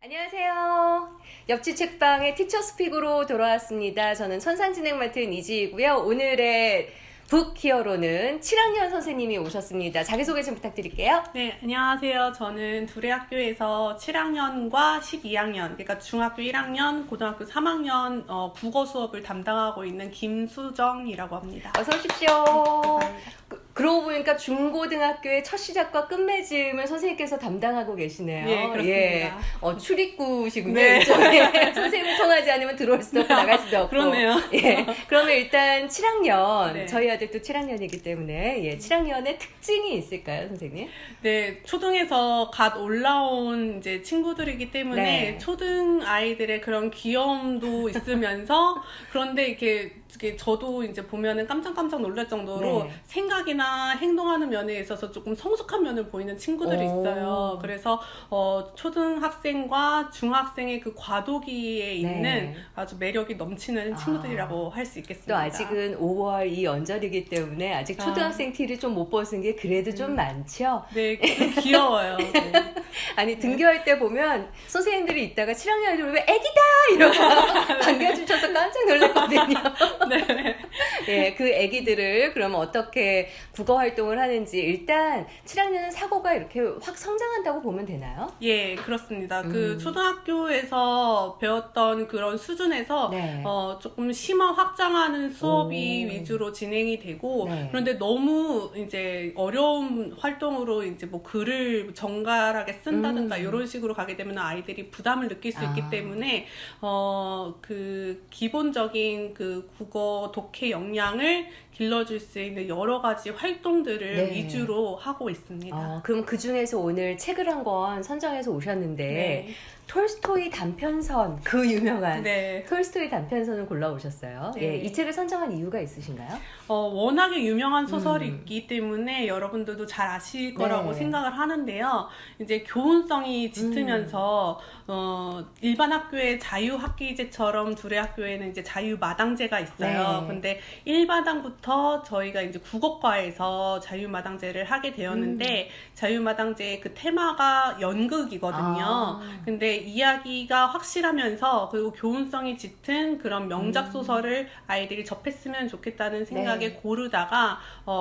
안녕하세요. 옆집 책방의 티처스픽으로 돌아왔습니다. 저는 천산진행 맡은 이지이고요. 오늘의 북히어로는 7학년 선생님이 오셨습니다. 자기소개 좀 부탁드릴게요. 네, 안녕하세요. 저는 둘의 학교에서 7학년과 12학년, 그러니까 중학교 1학년, 고등학교 3학년 국어 수업을 담당하고 있는 김수정이라고 합니다. 어서 오십시오. 감사합니다. 그러고 보니까 중고등학교의 첫 시작과 끝맺음을 선생님께서 담당하고 계시네요. 예, 그렇습니다. 출입구시군요. 네. 이쪽에. 선생님을 통하지 않으면 들어올 수도 없고 나갈 수도 없고. 그렇네요. 예. 그러면 일단 7학년, 네. 저희 아들도 7학년이기 때문에 7학년의 특징이 있을까요, 선생님? 네, 초등에서 갓 올라온 이제 친구들이기 때문에 네. 초등 아이들의 그런 귀여움도 있으면서 그런데 이렇게 저도 이제 보면은 깜짝깜짝 놀랄 정도로 네. 생각이나 행동하는 면에 있어서 조금 성숙한 면을 보이는 친구들이 오. 있어요. 그래서 초등학생과 중학생의 그 과도기에 있는 네. 아주 매력이 넘치는 친구들이라고 할 수 또 있겠습니다. 아직은 5월 이 연절이기 때문에 아직 초등학생 티를 좀 못 벗은 게 그래도 좀 많죠? 네, 좀 귀여워요. 네. 아니 등교할 때 보면 선생님들이 있다가 7학년 아이들 오면 애기다! 이러고 반겨주셔서 깜짝 놀랐거든요. 네. 예, 그 애기들을 그러면 어떻게 국어 활동을 하는지 일단 7학년은 사고가 이렇게 확 성장한다고 보면 되나요? 예, 그렇습니다. 그 초등학교에서 배웠던 그런 수준에서 네. 조금 심화 확장하는 수업이 오. 위주로 진행이 되고 네. 그런데 너무 이제 어려운 활동으로 이제 뭐 글을 정갈하게 쓴다든가 이런 식으로 가게 되면 아이들이 부담을 느낄 수 있기 때문에 그 기본적인 그 국어 독해 역량을 길러줄 수 있는 여러 가지 활동들을 네. 위주로 하고 있습니다. 그럼 그 중에서 오늘 책을 한 권 선정해서 오셨는데 네. 톨스토이 단편선, 그 유명한 네. 톨스토이 단편선을 골라오셨어요. 네. 예, 이 책을 선정한 이유가 있으신가요? 워낙에 유명한 소설이기 때문에 여러분들도 잘 아실 거라고 네. 생각을 하는데요. 이제 교훈성이 짙으면서 일반 학교의 자유학기제처럼 둘의 학교에는 이제 자유마당제가 있어요. 네. 근데 1마당부터 저희가 이제 국어과에서 자유마당제를 하게 되었는데 자유마당제의 그 테마가 연극이거든요. 근데 이야기가 확실하면서 그리고 교훈성이 짙은 그런 명작 소설을 아이들이 접했으면 좋겠다는 생각에 고르다가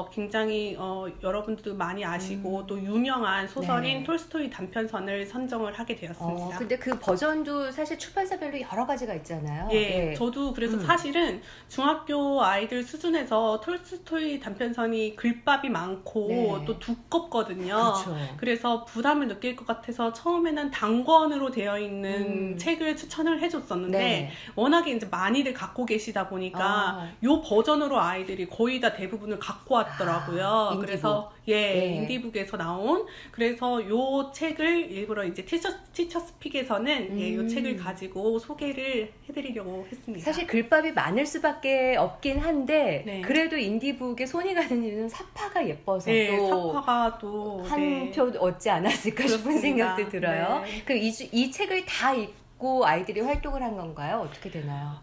굉장히 여러분들도 많이 아시고 또 유명한 소설인 톨스토이 단편선을 선정을 하게 되었습니다. 근데 그 버전도 사실 출판사별로 여러 가지가 있잖아요. 예, 저도 그래서 사실은 중학교 아이들 수준에서 톨스토이 단편선이 글밥이 많고 또 두껍거든요. 그렇죠. 그래서 부담을 느낄 것 같아서 처음에는 단권으로 되어 있는 책을 추천을 해줬었는데 워낙에 이제 많이들 갖고 계시다 보니까 요 버전으로 아이들이 거의 다 대부분을 갖고 왔더라고요. 인디북. 그래서 인디북에서 나온 그래서 요 책을 일부러 이제 티처스픽에서는 요 책을 가지고 소개를 해드리려고 했습니다. 사실 글밥이 많을 수밖에 없긴 한데 그래도 인디북에 손이 가는 이유는 사파가 예뻐서 또 사파가 또 한 표 얻지 않았을까 싶은 그렇습니다. 생각도 들어요. 그 이 책을 다 읽고 아이들이 활동을 한 건가요? 어떻게 되나요?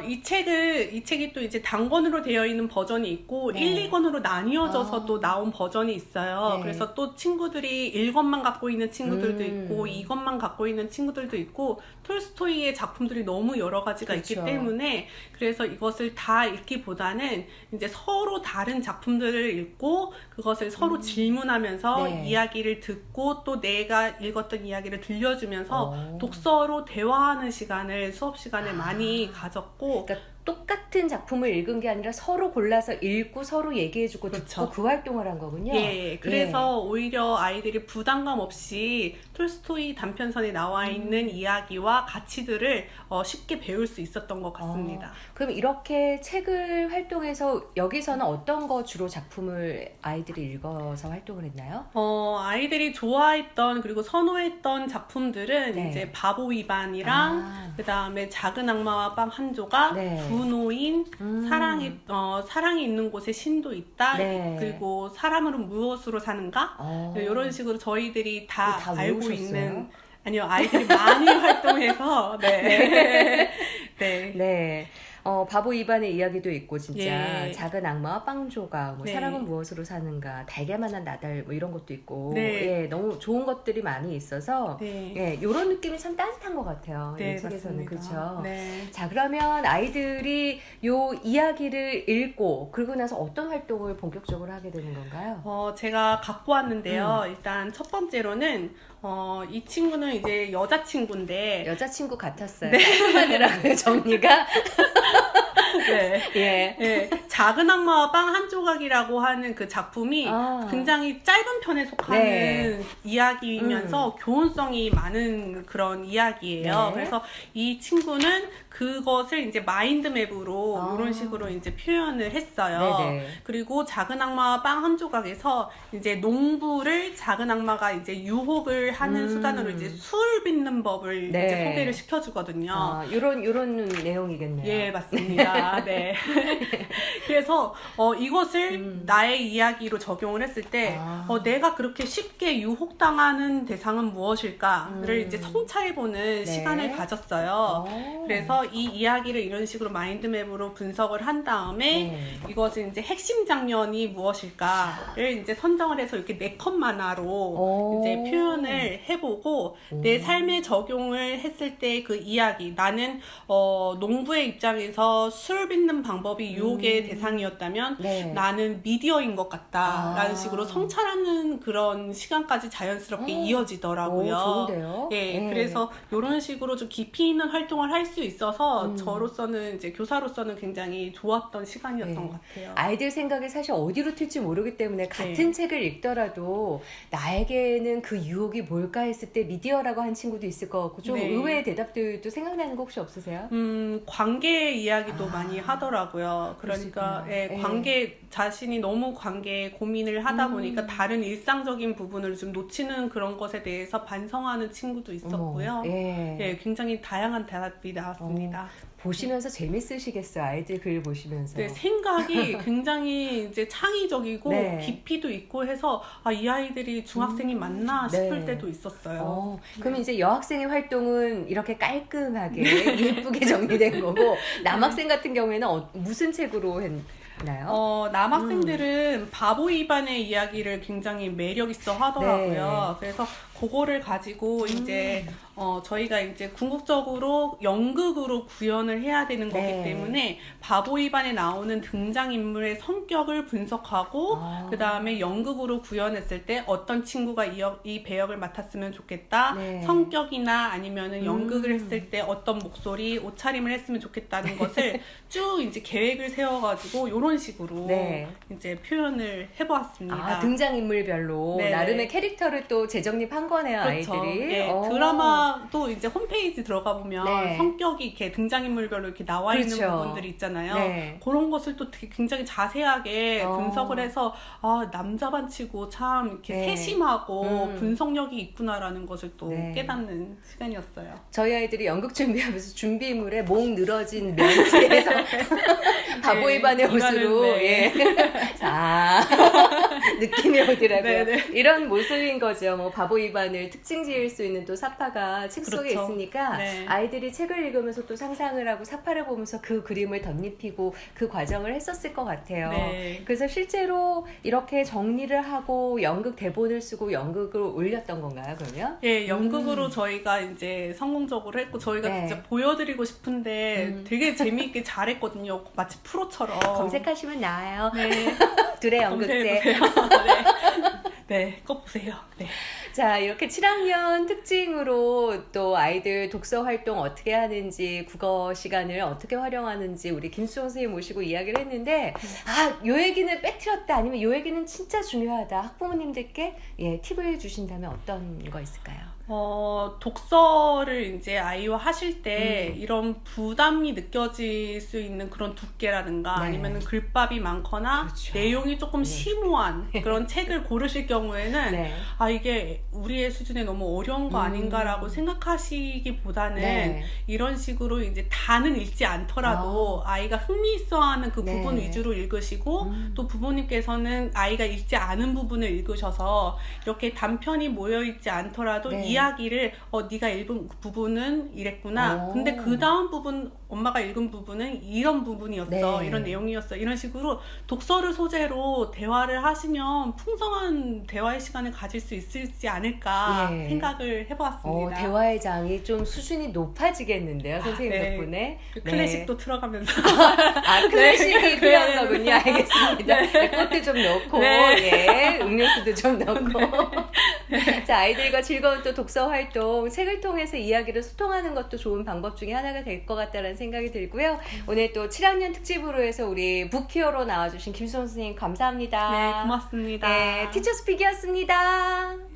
이 책이 또 이제 단권으로 되어 있는 버전이 있고 1, 2권으로 나뉘어져서 또 나온 버전이 있어요. 그래서 또 친구들이 1권만 갖고 있는 친구들도 있고 2권만 갖고 있는 친구들도 있고 톨스토이의 작품들이 너무 여러 가지가 있기 때문에 그래서 이것을 다 읽기보다는 이제 서로 다른 작품들을 읽고 그것을 서로 질문하면서 이야기를 듣고 또 내가 읽었던 이야기를 들려주면서 독서로 대화하는 시간을 수업 시간에 많이 가졌고 그러니까 똑같은 작품을 읽은 게 아니라 서로 골라서 읽고 서로 얘기해주고 듣고 그 활동을 한 거군요. 예, 그래서 오히려 아이들이 부담감 없이 톨스토이 단편선에 나와 있는 이야기와 가치들을 쉽게 배울 수 있었던 것 같습니다. 그럼 이렇게 책을 활동해서 여기서는 어떤 거 주로 작품을 아이들이 읽어서 활동을 했나요? 아이들이 좋아했던 그리고 선호했던 작품들은 이제 바보 위반이랑 그 다음에 작은 악마와 빵 한 조각, 분노인, 사랑이 있는 곳에 신도 있다. 그리고 사람은 무엇으로 사는가? 이런 식으로 저희들이 다 알고 외우셨어요? 있는 아니요 아이들이 많이 활동해서 바보 이반의 이야기도 있고 진짜 예. 작은 악마와 빵 조각, 뭐 네. 사랑은 무엇으로 사는가, 달걀만한 나달 뭐 이런 것도 있고 네. 예, 너무 좋은 것들이 많이 있어서 네. 예, 이런 느낌이 참 따뜻한 것 같아요. 네, 이 책에서는 맞습니다. 그렇죠. 네. 자, 그러면 아이들이 요 이야기를 읽고 그러고 나서 어떤 활동을 본격적으로 하게 되는 건가요? 제가 갖고 왔는데요. 일단 첫 번째로는 이 친구는 이제 여자친구인데 여자친구 같았어요. 깔끔하더라고요, 정리가. 네. 예. 네, 작은 악마와 빵 한 조각이라고 하는 그 작품이 아. 굉장히 짧은 편에 속하는 네. 이야기이면서 교훈성이 많은 그런 이야기예요. 네. 그래서 이 친구는 그것을 이제 마인드맵으로 아. 이런 식으로 이제 표현을 했어요. 네네. 그리고 작은 악마와 빵 한 조각에서 이제 농부를 작은 악마가 이제 유혹을 하는 수단으로 이제 술 빚는 법을 네. 이제 소개를 시켜주거든요. 요런 내용이겠네요. 예, 맞습니다. 네. 그래서 이것을 나의 이야기로 적용을 했을 때 내가 그렇게 쉽게 유혹당하는 대상은 무엇일까를 이제 성찰해보는 네. 시간을 가졌어요. 그래서 이 이야기를 이런 식으로 마인드맵으로 분석을 한 다음에 네. 이것은 이제 핵심 장면이 무엇일까를 이제 선정을 해서 이렇게 4컷 만화로 이제 표현을 해보고 내 삶에 적용을 했을 때 그 이야기, 나는 농부의 입장에서 술 빚는 방법이 유혹의 대상이었다면 네. 나는 미디어인 것 같다라는 식으로 성찰하는 그런 시간까지 자연스럽게 이어지더라고요. 좋은데요? 예, 네. 그래서 이런 식으로 좀 깊이 있는 활동을 할 수 있어서 저로서는 이제 교사로서는 굉장히 좋았던 시간이었던 네. 것 같아요. 아이들 생각이 사실 어디로 튈지 모르기 때문에 같은 책을 읽더라도 나에게는 그 유혹이 뭘까 했을 때 미디어라고 한 친구도 있을 것 같고 좀 네. 의외의 대답들도 생각나는 거 혹시 없으세요? 관계 이야기도 많이 하더라고요. 그러니까 그러시구나. 예, 예. 관계 자신이 너무 관계에 고민을 하다 보니까 다른 일상적인 부분을 좀 놓치는 그런 것에 대해서 반성하는 친구도 있었고요. 어머, 예. 예, 굉장히 다양한 대답이 나왔습니다. 보시면서 재밌으시겠어요. 아이들 글 보시면서. 네, 생각이 굉장히 이제 창의적이고 네. 깊이도 있고 해서 이 아이들이 중학생이 맞나 싶을 네. 때도 있었어요. 그럼 이제 여학생의 활동은 이렇게 깔끔하게 예쁘게 정리된 거고 남학생 같은 경우에는 무슨 책으로 했나요? 남학생들은 바보 이반의 이야기를 굉장히 매력 있어 하더라고요. 네. 그래서 그거를 가지고 이제 저희가 이제 궁극적으로 연극으로 구현을 해야 되는 거기 네. 때문에 바보 이반에 나오는 등장인물의 성격을 분석하고 그 다음에 연극으로 구현했을 때 어떤 친구가 이 배역을 맡았으면 좋겠다. 네. 성격이나 아니면은 연극을 했을 때 어떤 목소리, 옷차림을 했으면 좋겠다는 것을 쭉 이제 계획을 세워가지고 이런 식으로 네. 이제 표현을 해보았습니다. 등장인물별로 네네. 나름의 캐릭터를 또 재정립한 거네요, 그렇죠. 아이들이. 예, 드라마도 이제 홈페이지 들어가 보면 네. 성격이 이렇게 등장인물별로 이렇게 나와 있는 그렇죠. 부분들이 있잖아요. 네. 그런 것을 또 되게 굉장히 자세하게 분석을 해서 남자 반치고 참 이렇게 네. 세심하고 분석력이 있구나라는 것을 또 네. 깨닫는 시간이었어요. 저희 아이들이 연극 준비하면서 준비물에 목 늘어진 면티에서 바보이반의 네, 옷으로 네. 예. 자 느낌이 오더라고요. 네네. 이런 모습인 거죠. 뭐 바보이반을 특징 지을 수 있는 또 사파가 책 속에 그렇죠. 있으니까 네. 아이들이 책을 읽으면서 또 상상을 하고 사파를 보면서 그 그림을 덧입히고 그 과정을 했었을 것 같아요. 네. 그래서 실제로 이렇게 정리를 하고 연극 대본을 쓰고 연극을 올렸던 건가요, 그러면? 예, 연극으로 저희가 이제 성공적으로 했고 저희가 네. 진짜 보여드리고 싶은데 되게 재미있게 잘했거든요. 마치 프로처럼. 검색하시면 나와요. 네. 둘의 연극제. 검색해보세요. 네, 꼭 보세요. 네. 자, 이렇게 7학년 특징으로 또 아이들 독서 활동 어떻게 하는지, 국어 시간을 어떻게 활용하는지 우리 김수정 선생님 모시고 이야기를 했는데, 요 얘기는 빼뜨렸다, 아니면 요 얘기는 진짜 중요하다. 학부모님들께 팁을 주신다면 어떤 거 있을까요? 독서를 이제 아이와 하실 때 이런 부담이 느껴질 수 있는 그런 두께라든가 네. 아니면 글밥이 많거나 그렇죠. 내용이 조금 심오한 그런 책을 고르실 경우에는 네. 이게 우리의 수준에 너무 어려운 거 아닌가라고 생각하시기보다는 네. 이런 식으로 이제 다는 읽지 않더라도 아이가 흥미있어하는 그 네. 부분 위주로 읽으시고 또 부모님께서는 아이가 읽지 않은 부분을 읽으셔서 이렇게 단편이 모여있지 않더라도 네. 이야기를 네가 읽은 부분은 이랬구나. 근데 그 다음 부분 엄마가 읽은 부분은 이런 부분이었어. 네. 이런 내용이었어. 이런 식으로 독서를 소재로 대화를 하시면 풍성한 대화의 시간을 가질 수 있을지 않을까 예. 생각을 해보았습니다. 대화의 장이 좀 수준이 높아지겠는데요, 선생님 네. 덕분에. 그 클래식도 틀어가면서 클래식이 네. 필요한 네. 거군요. 알겠습니다. 네, 꽃도 좀 넣고, 네. 예, 음료수도 좀 넣고. 자, 아이들과 즐거운 또 독서 활동, 책을 통해서 이야기를 소통하는 것도 좋은 방법 중에 하나가 될 것 같다는 생각이 들고요. 오늘 또 7학년 특집으로 해서 우리 북히어로 나와주신 김수원 선생님 감사합니다. 네, 고맙습니다. 네, 티처스픽이었습니다.